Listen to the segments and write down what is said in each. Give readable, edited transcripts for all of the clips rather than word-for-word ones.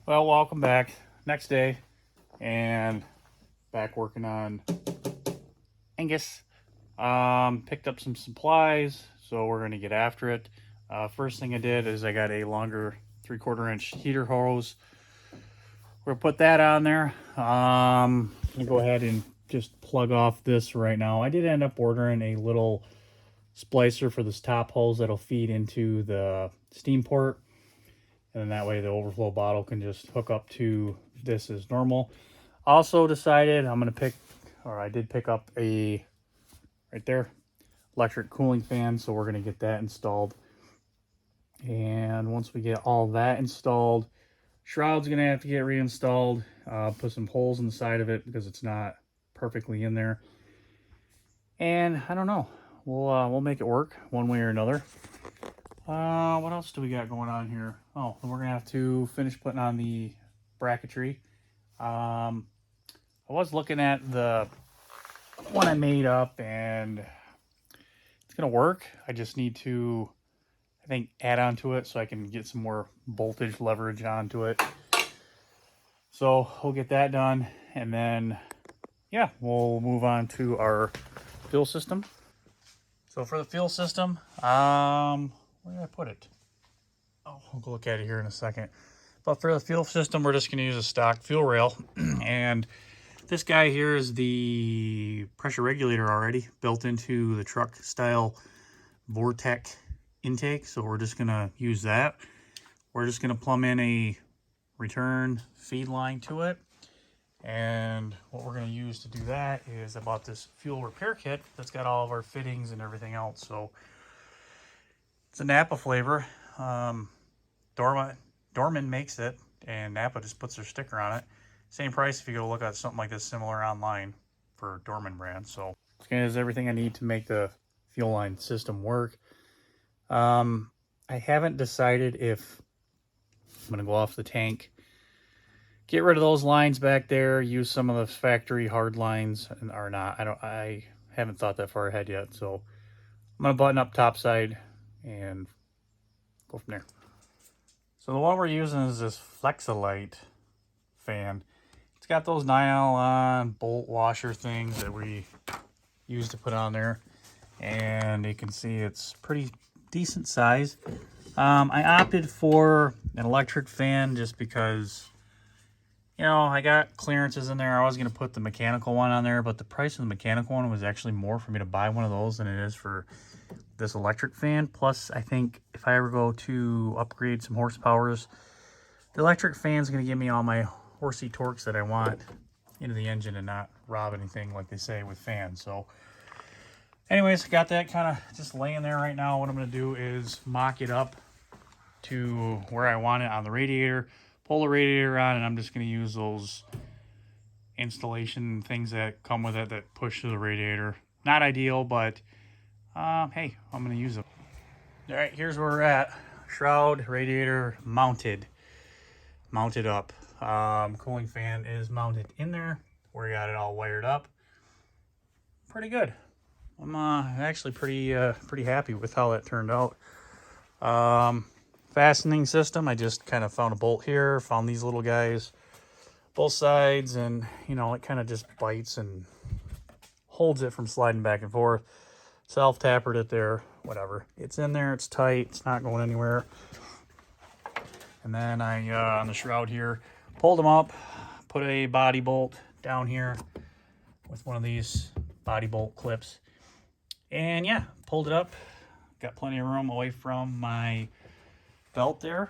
Well, welcome back. Next day, and back working on Angus. Picked up some supplies, so we're gonna get after it. First thing I did is I got a longer 3/4 inch heater hose. We're gonna put that on there. I'm gonna go ahead and just plug off this right now. I did end up ordering a little splicer for this top hose that'll feed into the steam port, and then that way the overflow bottle can just hook up to this as normal. Also decided I did pick up a, right there, electric cooling fan, so we're going to get that installed. And once we get all that installed, shroud's going to have to get reinstalled, put some holes in the side of it because it's not perfectly in there. And I don't know, we'll make it work one way or another. What else do we got going on here? Oh, we're gonna have to finish putting on the bracketry. I was looking at the one I made up, and it's gonna work. I just need to, I think, add on to it so I can get some more voltage leverage onto it. So we'll get that done, and then yeah, we'll move on to our fuel system. So for the fuel system, where did I put it? Oh, we'll go look at it here in a second. But for the fuel system, we're just going to use a stock fuel rail. And this guy here is the pressure regulator already built into the truck style Vortec intake. So we're just going to use that. We're just going to plumb in a return feed line to it. And what we're going to use to do that is I bought this fuel repair kit that's got all of our fittings and everything else. So it's a Napa flavor. Dorman makes it, and Napa just puts their sticker on it. Same price if you go look at something like this similar online for Dorman brand. So it has everything I need to make the fuel line system work. I haven't decided if I'm going to go off the tank, get rid of those lines back there, use some of the factory hard lines, or not. I haven't thought that far ahead yet. So I'm going to button up topside and go from there. So the one we're using is this Flexolite fan. It's got those nylon bolt washer things that we use to put on there. And you can see it's pretty decent size. I opted for an electric fan just because, you know, I got clearances in there. I was going to put the mechanical one on there, but the price of the mechanical one was actually more for me to buy one of those than it is for this electric fan. Plus, I think if I ever go to upgrade some horsepowers, the electric fan is going to give me all my horsey torques that I want into the engine and not rob anything like they say with fans. So anyways, got that kind of just laying there right now. What I'm going to do is mock it up to where I want it on the radiator, pull the radiator on, and I'm just going to use those installation things that come with it that push to the radiator. Not ideal, but hey, I'm going to use them. All right, here's where we're at. Shroud, radiator mounted up. Cooling fan is mounted in there. We got it all wired up. Pretty good. I'm actually pretty happy with how that turned out. Fastening system, I just kind of found a bolt here, found these little guys, both sides, and you know, it kind of just bites and holds it from sliding back and forth. Self-tappered it there, whatever. It's in there, it's tight, it's not going anywhere. And then I, on the shroud here, pulled them up, put a body bolt down here with one of these body bolt clips. And yeah, pulled it up. Got plenty of room away from my belt there.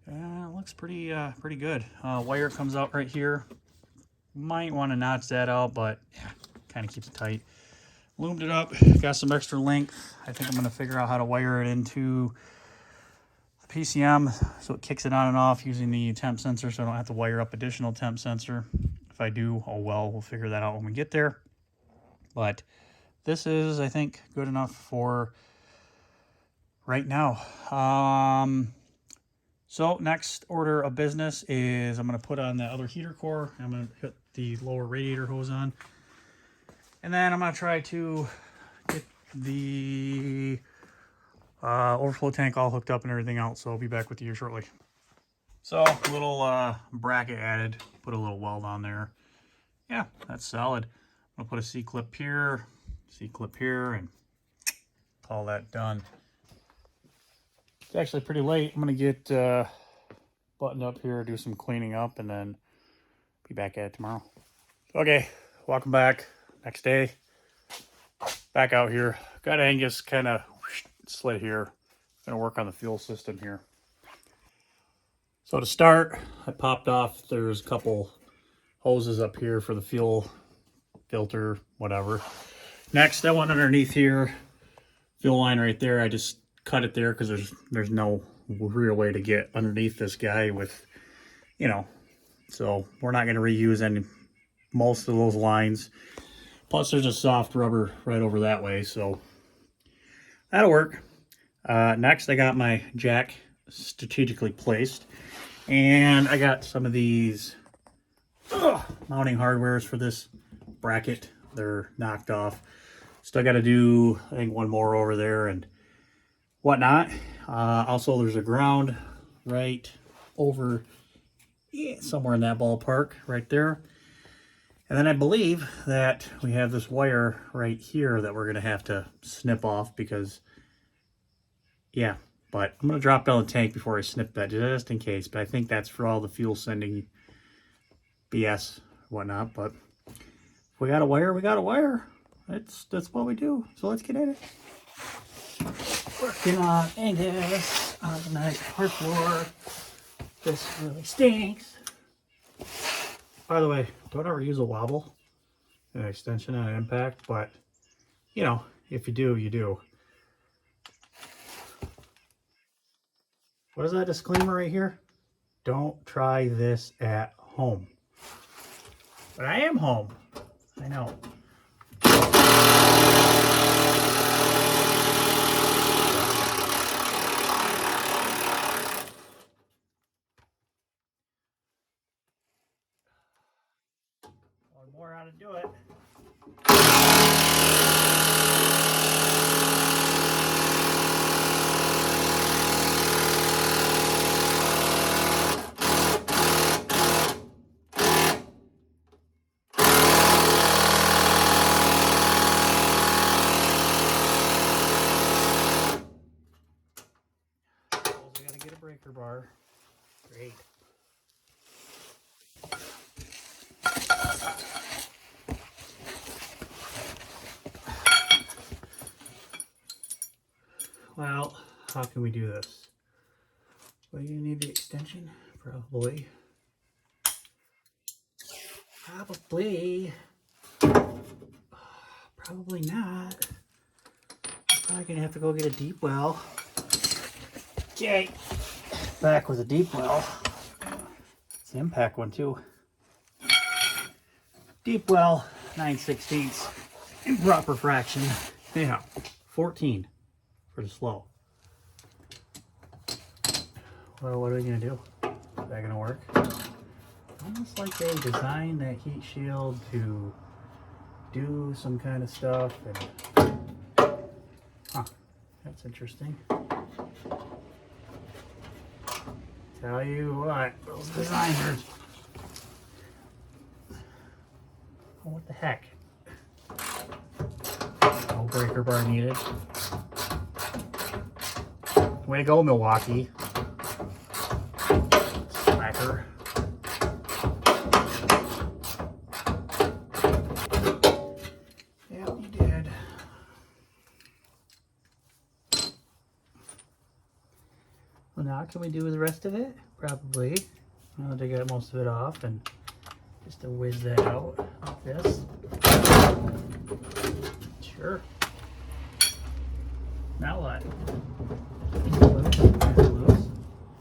It looks pretty good. Wire comes out right here. Might want to notch that out, but yeah, kind of keeps it tight. Loomed it up, got some extra length. I think I'm going to figure out how to wire it into the PCM so it kicks it on and off using the temp sensor, so I don't have to wire up additional temp sensor. If I do, oh well, we'll figure that out when we get there. But this is, I think, good enough for right now. So next order of business is I'm going to put on the other heater core. I'm going to put the lower radiator hose on. And then I'm going to try to get the overflow tank all hooked up and everything else. So I'll be back with you here shortly. So little bracket added, put a little weld on there. Yeah, that's solid. I'm gonna put a C-clip here, and call that done. It's actually pretty late. I'm gonna get buttoned up here, do some cleaning up, and then be back at it tomorrow. Okay, welcome back. Next day, back out here. Got Angus kind of slid here. Gonna work on the fuel system here. So to start, I popped off, there's a couple hoses up here for the fuel filter, whatever. Next, I went underneath here, fuel line right there. I just cut it there because there's no real way to get underneath this guy with, you know, so we're not going to reuse most of those lines. Plus there's a soft rubber right over that way, so that'll work. Next, I got my jack strategically placed, and I got some of these mounting hardwares for this bracket. They're knocked off. Still got to do, I think, one more over there and whatnot. Also, there's a ground right over somewhere in that ballpark right there. And then I believe that we have this wire right here that we're going to have to snip off because, yeah, but I'm going to drop down the tank before I snip that just in case. But I think that's for all the fuel sending BS whatnot. But if we got a wire, we got a wire. That's what we do. So let's get at it. Working on Angus on the nice hard floor. This really stinks. By the way, don't ever use a wobble, an extension on an impact, but you know, if you do, you do. What is that disclaimer right here? Don't try this at home. But I am home. I know. One more how to do it. I gotta get a breaker bar. Great. Well, how can we do this? Well, you need the extension? Probably. Probably not. Probably gonna have to go get a deep well. Okay, back with a deep well. It's the impact one too. Deep well, 9/16 improper fraction. Yeah, 14 for the slow. Well, what are we gonna do? Is that gonna work? Almost like they designed that heat shield to do some kind of stuff. And, huh, that's interesting. Tell you what, those designers. Oh, what the heck? No breaker bar needed. Way to go, Milwaukee. Slacker. Yeah, you did. Well, now can we do the rest of it? Probably. Now that I got most of it off, and just to whiz that out like this. Sure. Now what?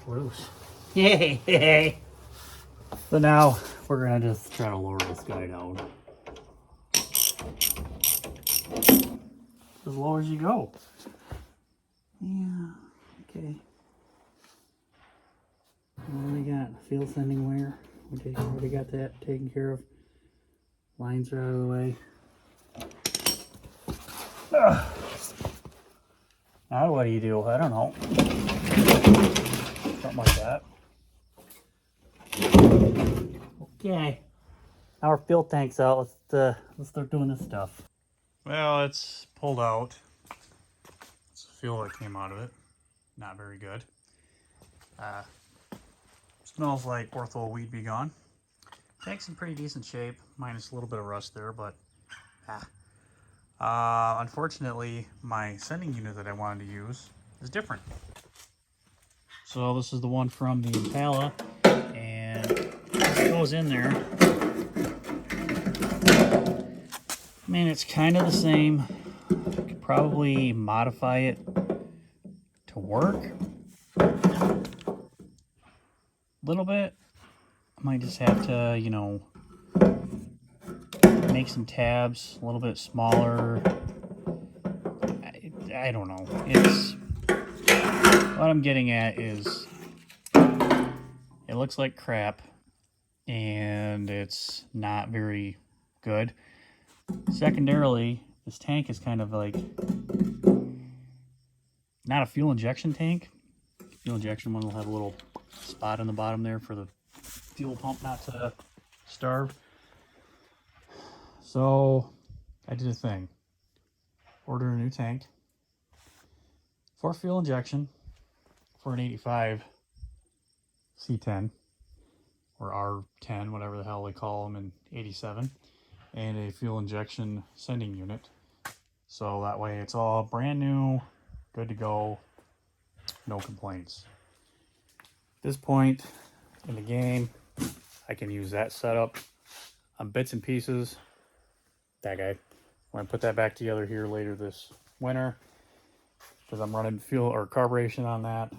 Loose. Yay! So now we're gonna just try to lower this guy down. As low as you go. Yeah, okay. What do we got? Field sending wire. We already got that taken care of. Lines are out of the way. Now what do you do? I don't know. Something like that. Okay. Now our fuel tank's out. Let's start doing this stuff. Well, it's pulled out. It's the fuel that came out of it. Not very good. Smells like ortho weed be gone. Tank's in pretty decent shape, minus a little bit of rust there, but unfortunately, my sending unit that I wanted to use is different. So this is the one from the Impala, and it goes in there. I mean, it's kind of the same. I could probably modify it to work a little bit. I might just have to, you know, make some tabs a little bit smaller. I don't know. It's what I'm getting at is it looks like crap and it's not very good. Secondarily, this tank is kind of like not a fuel injection tank. Fuel injection one will have a little spot on the bottom there for the fuel pump not to starve. So I did a thing. Order a new tank for fuel injection for an 85 C10 or R10, whatever the hell they call them in 87, and a fuel injection sending unit. So that way it's all brand new, good to go, no complaints. At this point in the game, I can use that setup on bits and pieces. That guy. I'm going to put that back together here later this winter because I'm running fuel or carburation on that,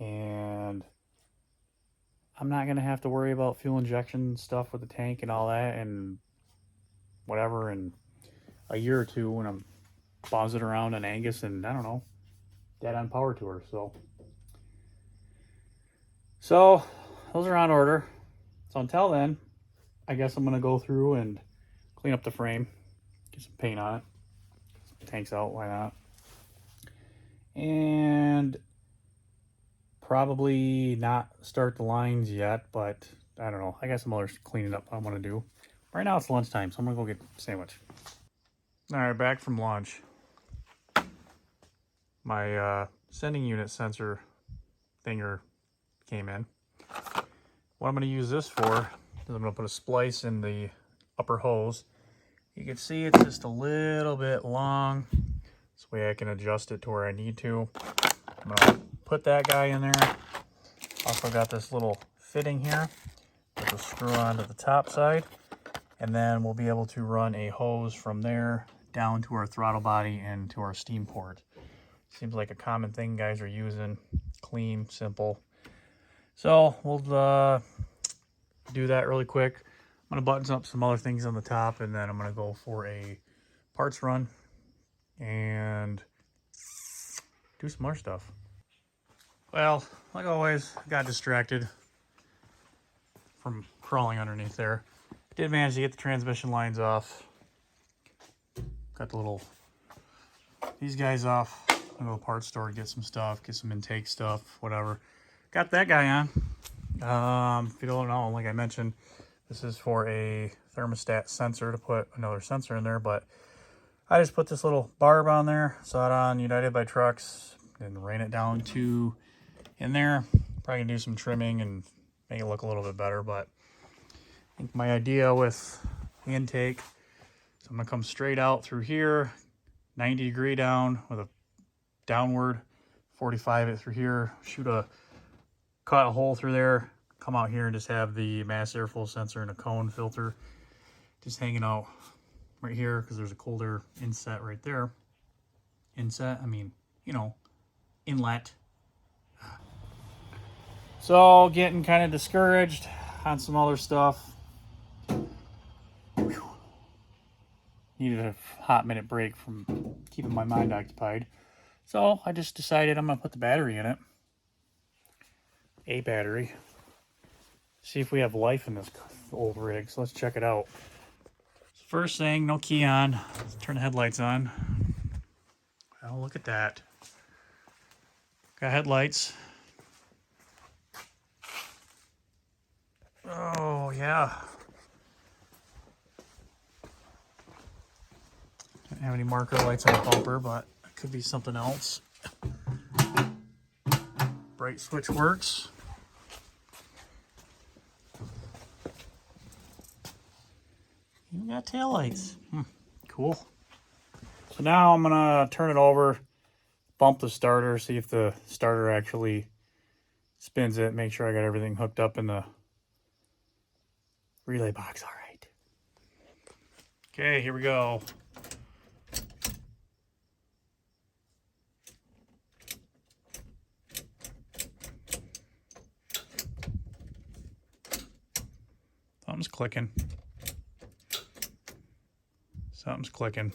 and I'm not going to have to worry about fuel injection stuff with the tank and all that and whatever in a year or two when I'm bouncing around on Angus and, I don't know, dead on power tour. So those are on order. So until then, I guess I'm going to go through and clean up the frame, get some paint on it. Tank's out, why not? And probably not start the lines yet, but I don't know. I got some other cleaning up I want to do. Right now it's lunchtime, so I'm going to go get a sandwich. All right, back from lunch. My sending unit sensor thinger came in. What I'm going to use this for is I'm going to put a splice in the upper hose. You can see it's just a little bit long. This way I can adjust it to where I need to. I'm going to put that guy in there. Also got this little fitting here with a screw on to the top side. And then we'll be able to run a hose from there down to our throttle body and to our steam port. Seems like a common thing guys are using. Clean, simple. So we'll do that really quick. I'm going to button up some other things on the top, and then I'm going to go for a parts run and do some more stuff. Well, like always, got distracted from crawling underneath there. Did manage to get the transmission lines off. Got these guys off. I'm going to go to the parts store, get some stuff, get some intake stuff, whatever. Got that guy on. If you don't know, like I mentioned, this is for a thermostat sensor to put another sensor in there, but I just put this little barb on there, saw it on United by Trucks, and ran it down to in there. Probably gonna do some trimming and make it look a little bit better, but I think my idea with the intake, so I'm gonna come straight out through here, 90-degree down with a downward, 45 it through here, cut a hole through there, come out here and just have the mass airflow sensor and a cone filter just hanging out right here because there's a cold air inset right there. Inset, I mean, you know, inlet. So getting kind of discouraged on some other stuff. Whew. Needed a hot minute break from keeping my mind occupied. So I just decided I'm going to put the battery in it. A battery. See if we have life in this old rig. So let's check it out. First thing, no key on. Let's turn the headlights on. Oh, look at that. Got headlights. Oh, yeah. Don't have any marker lights on the bumper, but it could be something else. Bright switch works. You got taillights. Cool. So now I'm gonna turn it over, bump the starter, see if the starter actually spins it, make sure I got everything hooked up in the relay box. All right. Okay, here we go. Something's clicking. Something's clicking.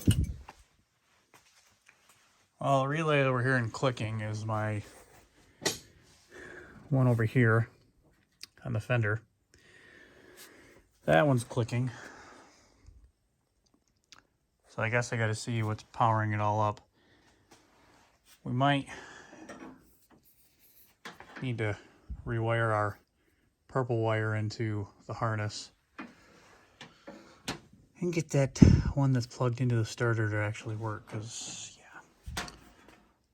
Well, the relay that we're hearing clicking is my one over here on the fender. That one's clicking. So I guess I got to see what's powering it all up. We might need to rewire our purple wire into the harness and get that one that's plugged into the starter to actually work, because yeah.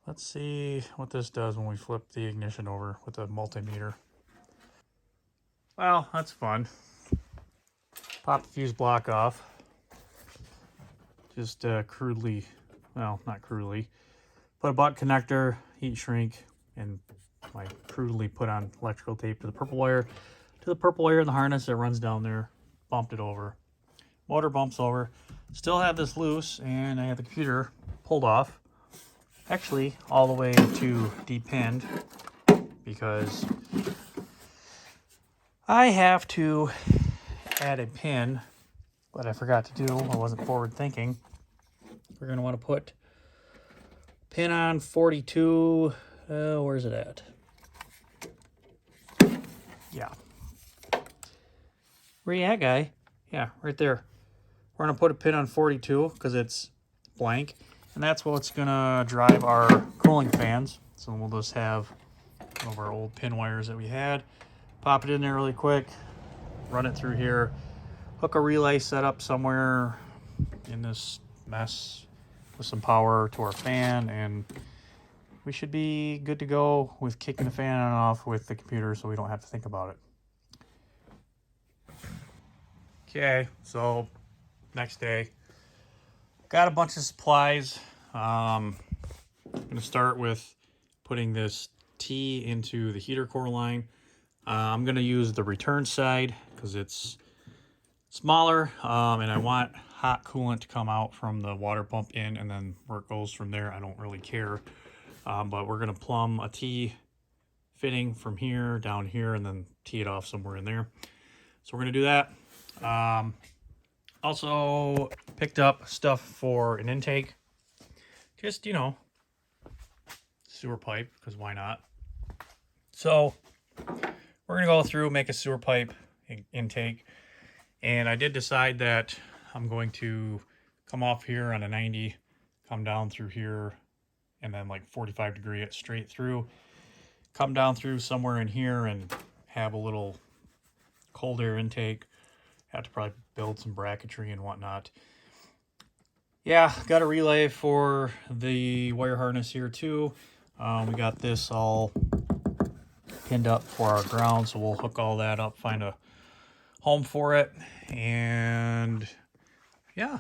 Let's see what this does when we flip the ignition over with the multimeter. Well, that's fun. Pop the fuse block off. Just crudely, well, not crudely, put a butt connector, heat shrink, and I crudely put on electrical tape to the purple wire in the harness that runs down there, bumped it over. Motor bumps over. Still have this loose, and I have the computer pulled off. Actually, all the way to depinned, because I have to add a pin, but I forgot to do. I wasn't forward thinking. We're going to want to put pin on 42. Where's it at? Yeah. Where you at, guy? Yeah, right there. We're going to put a pin on 42 because it's blank. And that's what's going to drive our cooling fans. So we'll just have one of our old pin wires that we had. Pop it in there really quick. Run it through here. Hook a relay set up somewhere in this mess with some power to our fan. And we should be good to go with kicking the fan on and off with the computer so we don't have to think about it. Okay, so next day. Got a bunch of supplies. I'm going to start with putting this T into the heater core line. I'm going to use the return side because it's smaller, and I want hot coolant to come out from the water pump in, and then where it goes from there, I don't really care. But we're going to plumb a T fitting from here down here and then tee it off somewhere in there. So we're going to do that. Also picked up stuff for an intake. Just, you know, sewer pipe, because why not? So we're going to go through, make a sewer pipe intake. And I did decide that I'm going to come off here on a 90, come down through here, and then like 45 degree it straight through. Come down through somewhere in here and have a little cold air intake. Have to probably build some bracketry and whatnot. Yeah, got a relay for the wire harness here too. We got this all pinned up for our ground, so we'll hook all that up, find a home for it. And yeah,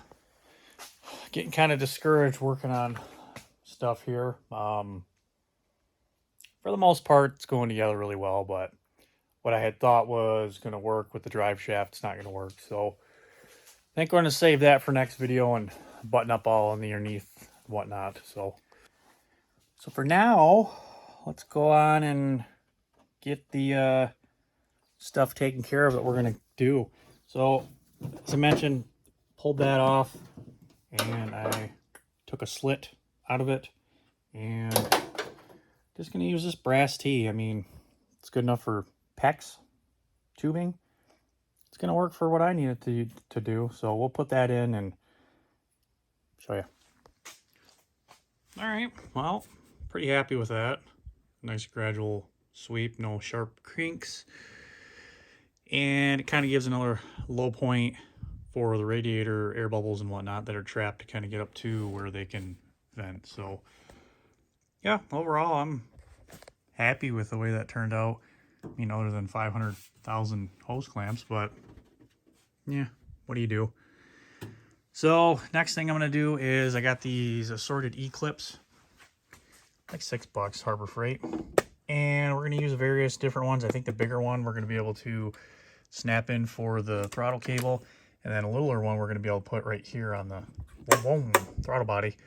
getting kind of discouraged working on stuff here. For the most part, it's going together really well, but what I had thought was going to work with the drive shaft, it's not going to work. So I think we're going to save that for next video and button up all on the underneath and whatnot. So for now, let's go on and get the stuff taken care of that we're going to do. So as I mentioned, pulled that off and I took a slit out of it and just going to use this brass tee. I mean, it's good enough for PEX tubing. It's going to work for what I need it to do. So we'll put that in and show you. All right, well, pretty happy with that. Nice gradual sweep, no sharp crinks. And it kind of gives another low point for the radiator air bubbles and whatnot that are trapped to kind of get up to where they can vent. So yeah, overall I'm happy with the way that turned out. I mean, other than 500,000 hose clamps, but yeah, what do you do? So next thing I'm going to do is I got these assorted E-clips, like $6 Harbor Freight, and we're going to use various different ones. I think the bigger one we're going to be able to snap in for the throttle cable, and then a littler one we're going to be able to put right here on the throttle body,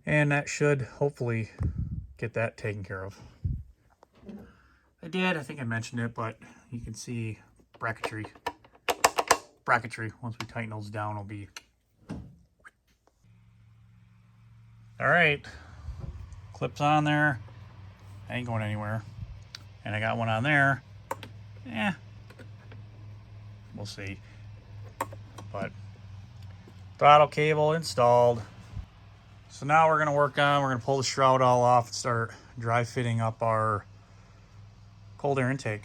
and that should hopefully get that taken care of. I think I mentioned it, but you can see bracketry. Once we tighten those down, will be all right. Clips on there. I ain't going anywhere. And I got one on there. Yeah, we'll see. But throttle cable installed. So now we're going to pull the shroud all off and start dry fitting up our cold air intake.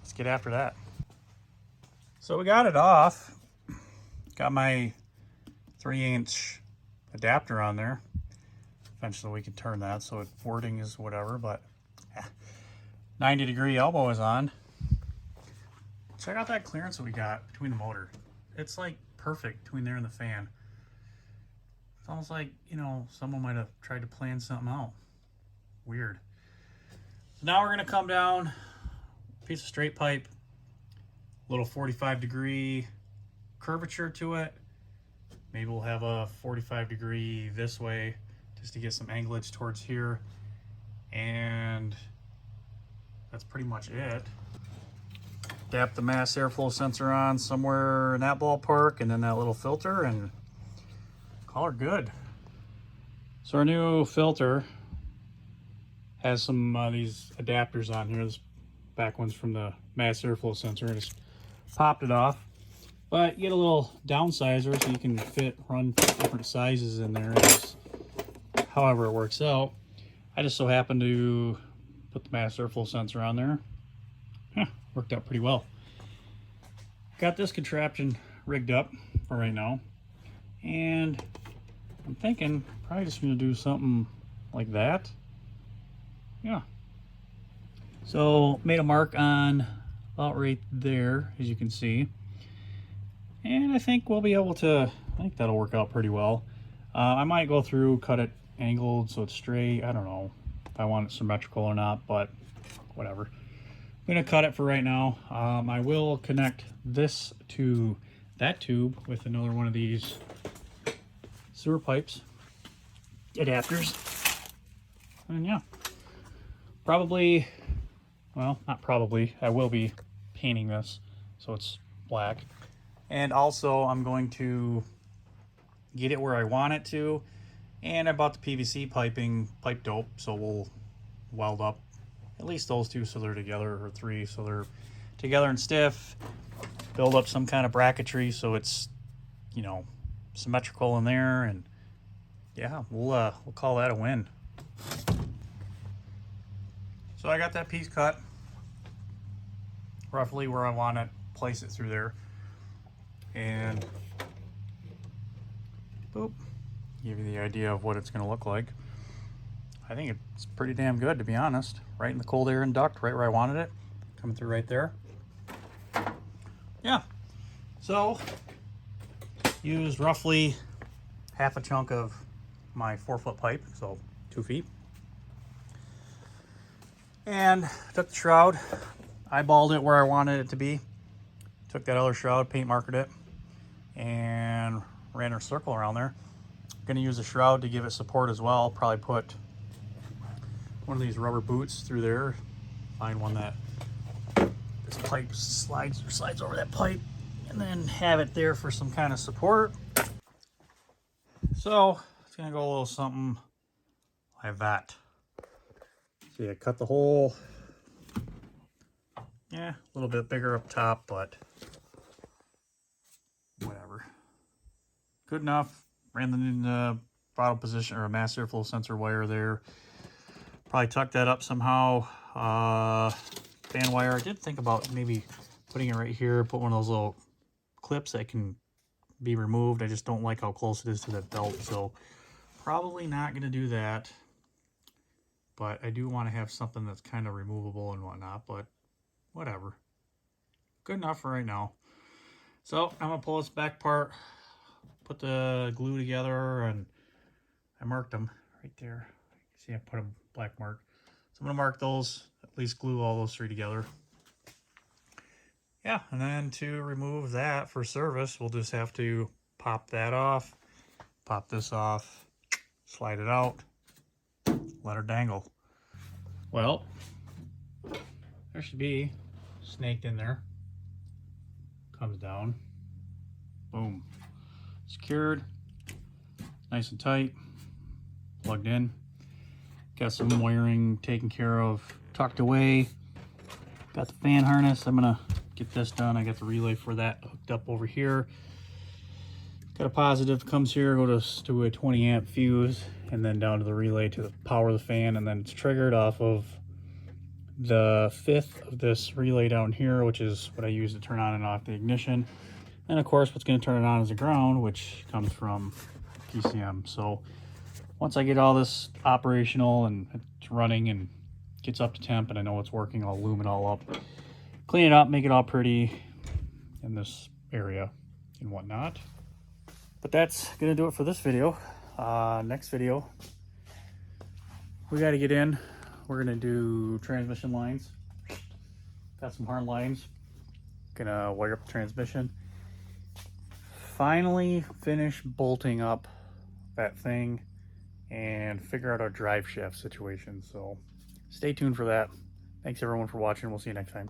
Let's get after that. So we got it off. Got my 3-inch adapter on there. Eventually we can turn that so it wording is whatever, but 90-degree elbow is on. Check out that clearance that we got between the motor. It's like perfect between there and the fan. It's almost like, you know, someone might have tried to plan something out. Weird. So now we're going to come down, piece of straight pipe, little 45-degree curvature to it. Maybe we'll have a 45-degree this way just to get some anglage towards here. And that's pretty much it. Tap the mass airflow sensor on somewhere in that ballpark, and then that little filter, and call her good. So our new filter has some these adapters on here. This back one's from the mass airflow sensor. I just popped it off. But you get a little downsizer so you can run different sizes in there. However it works out. I just so happened to put the mass airflow sensor on there. Worked out pretty well. Got this contraption rigged up for right now. And I'm thinking probably just going to do something like that. Yeah. So made a mark on about right there, as you can see. And I think we'll be able to, I think that'll work out pretty well. I might go through, cut it angled so it's straight. I don't know if I want it symmetrical or not, but whatever. I'm going to cut it for right now. I will connect this to that tube with another one of these sewer pipes adapters. And yeah, probably, well, not probably, I will be painting this so it's black. And also I'm going to get it where I want it to. And I bought the PVC pipe dope, so we'll weld up at least those two so they're together, or three so they're together and stiff. Build up some kind of bracketry so it's, you know, symmetrical in there, and yeah, we'll call that a win. So I got that piece cut roughly where I want to place it through there, and boop, give you the idea of what it's going to look like. I think it's pretty damn good, to be honest. Right in the cold air duct, right where I wanted it, coming through right there. Yeah, so used roughly half a chunk of my 4-foot pipe, so 2 feet. And took the shroud, eyeballed it where I wanted it to be. Took that other shroud, paint markered it, and ran a circle around there. Gonna use the shroud to give it support as well. Probably put one of these rubber boots through there. Find one that this pipe slides over that pipe, and then have it there for some kind of support. So it's gonna go a little something like that. So yeah, cut the hole. Yeah, a little bit bigger up top, but whatever. Good enough. Ran the throttle position, or a mass airflow sensor wire there. Probably tuck that up somehow. Fan wire. I did think about maybe putting it right here. Put one of those little clips that can be removed. I just don't like how close it is to that belt, so probably not going to do that. But I do want to have something that's kind of removable and whatnot, but whatever. Good enough for right now. So I'm going to pull this back part, put the glue together, and I marked them right there. See, I put a black mark. So I'm going to mark those, at least glue all those three together. Yeah, and then to remove that for service, we'll just have to pop that off, pop this off, slide it out, let her dangle. Well, there should be snaked in there. Comes down. Boom. Secured. Nice and tight. Plugged in. Got some wiring taken care of, tucked away. Got the fan harness. I'm gonna get this done. I got the relay for that hooked up over here. Got a positive comes here, go to a 20 amp fuse, and then down to the relay to power the fan, and then it's triggered off of the 5th of this relay down here, which is what I use to turn on and off the ignition. And of course, what's going to turn it on is the ground, which comes from PCM. So once I get all this operational and it's running and gets up to temp and I know it's working, I'll loom it all up, clean it up, make it all pretty in this area and whatnot. But that's going to do it for this video. Next video, we got to get in. We're going to do transmission lines. Got some hard lines. Gonna wire up the transmission. Finally finish bolting up that thing and figure out our drive shaft situation. So stay tuned for that. Thanks everyone for watching. We'll see you next time.